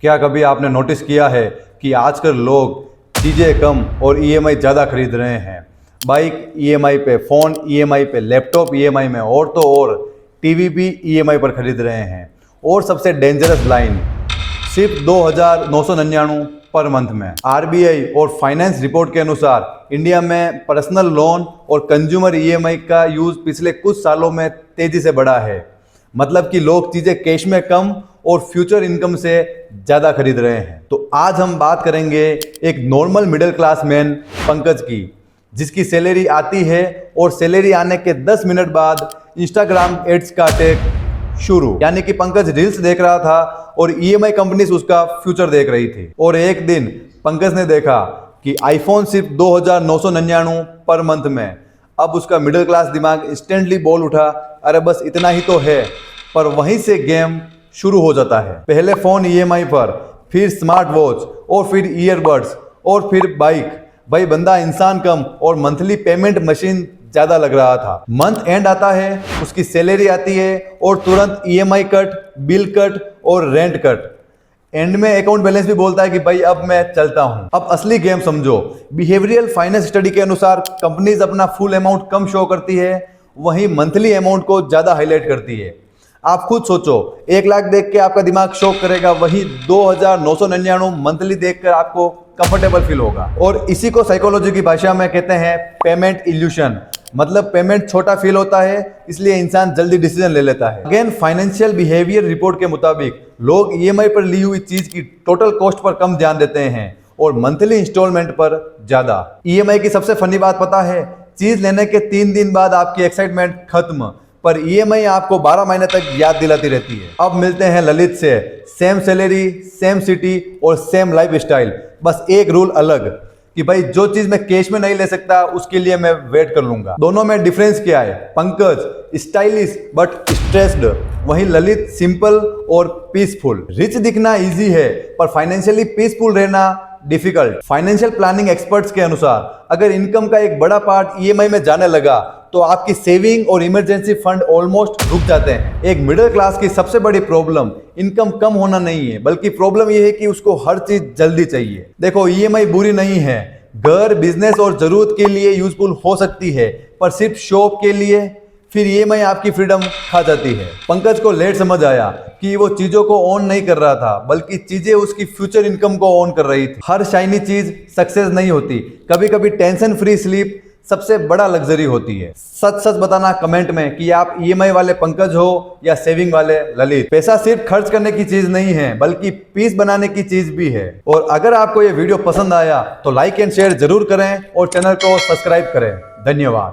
क्या कभी आपने नोटिस किया है कि आजकल लोग चीज़ें कम और ईएमआई ज़्यादा खरीद रहे हैं। बाइक ईएमआई पे, फ़ोन ईएमआई पे, लैपटॉप ईएमआई में और तो और टीवी भी ईएमआई पर खरीद रहे हैं। और सबसे डेंजरस लाइन, सिर्फ 2,999 पर मंथ में। आरबीआई और फाइनेंस रिपोर्ट के अनुसार इंडिया में पर्सनल लोन और कंज्यूमर ईएमआई का यूज़ पिछले कुछ सालों में तेज़ी से बढ़ा है। मतलब कि लोग चीज़ें कैश में कम और फ्यूचर इनकम से ज़्यादा खरीद रहे हैं। तो आज हम बात करेंगे एक normal middle class man Pankaj की, जिसकी सैलरी आती है और सैलरी आने के 10 मिनट बाद इंस्टाग्राम एड्स का अटैक शुरू। यानी कि पंकज रील्स देख रहा था और ईएमआई कंपनीज उसका फ्यूचर देख रही थी। और एक दिन पंकज ने देखा कि आईफोन सिर्फ 2,999 पर मंथ में। अब उसका मिडिल क्लास दिमाग इंस्टेंटली बोल उठा, अरे बस इतना ही तो है। पर वहीं से गेम शुरू हो जाता है। पहले फोन ईएमआई पर, फिर स्मार्ट वॉच और फिर ईयरबड्स और फिर बाइक। भाई बंदा इंसान कम और मंथली पेमेंट मशीन ज्यादा लग रहा था। मंथ एंड आता है, उसकी सैलरी आती है और तुरंत ईएमआई कट, बिल कट और रेंट कट। एंड में अकाउंट बैलेंस भी बोलता है कि भाई अब मैं चलता हूं। अब असली गेम समझो। बिहेवियरल फाइनेंस स्टडी के अनुसार कंपनीज अपना फुल अमाउंट कम शो करती है, वहीं मंथली अमाउंट को ज्यादा हाईलाइट करती है। आप खुद सोचो, 1 लाख देख के आपका दिमाग शॉक करेगा, वही 2,999 मंथली देखकर आपको कंफर्टेबल फील होगा। और इसी को साइकोलॉजी की भाषा में कहते हैं पेमेंट इल्यूशन। मतलब पेमेंट छोटा फील होता है, इसलिए इंसान जल्दी डिसीजन ले लेता है। अगेन फाइनेंशियल बिहेवियर रिपोर्ट के मुताबिक लोग ईएमआई पर ली हुई चीज की टोटल कॉस्ट पर कम ध्यान देते हैं और मंथली इंस्टॉलमेंट पर ज्यादा। ईएमआई की सबसे फनी बात पता है, चीज लेने के 3 दिन बाद आपकी एक्साइटमेंट खत्म, पर ईएमआई आपको 12 महीने तक याद दिलाती रहती है। अब मिलते हैं ललित से। सेम सैलरी, सेम सिटी और सेम लाइफ स्टाइल, बस एक रूल अलग कि भाई जो चीज मैं कैश में नहीं ले सकता उसके लिए मैं वेट कर लूंगा। दोनों में डिफरेंस क्या है? पंकज स्टाइलिश बट स्ट्रेस्ड, वहीं ललित सिंपल और पीसफुल। रिच दिखना इजी है पर फाइनेंशियली पीसफुल रहना डिफिकल्ट। फाइनेंशियल प्लानिंग एक्सपर्ट्स के अनुसार अगर इनकम का एक बड़ा पार्ट ईएमआई में जाने लगा तो आपकी सेविंग और इमरजेंसी फंड ऑलमोस्ट रुक जाते हैं। एक मिडिल क्लास की सबसे बड़ी प्रॉब्लम इनकम कम होना नहीं है, बल्कि प्रॉब्लम यह है कि उसको हर चीज जल्दी चाहिए। देखो, ईएमआई बुरी नहीं है, घर, बिजनेस और जरूरत के लिए यूजफुल हो सकती है, पर सिर्फ शौक के लिए फिर ईएमआई आपकी फ्रीडम खा जाती है। पंकज को लेट समझ आया कि वो चीजों को ऑन नहीं कर रहा था, बल्कि चीजें उसकी फ्यूचर इनकम को ऑन कर रही थी। हर शाइनी चीज सक्सेस नहीं होती, कभी कभी टेंशन फ्री स्लीप सबसे बड़ा लग्जरी होती है। सच सच बताना कमेंट में कि आप ईएमआई वाले पंकज हो या सेविंग वाले ललित। पैसा सिर्फ खर्च करने की चीज नहीं है, बल्कि पीस बनाने की चीज भी है। और अगर आपको ये वीडियो पसंद आया तो लाइक एंड शेयर जरूर करें और चैनल को सब्सक्राइब करें। धन्यवाद।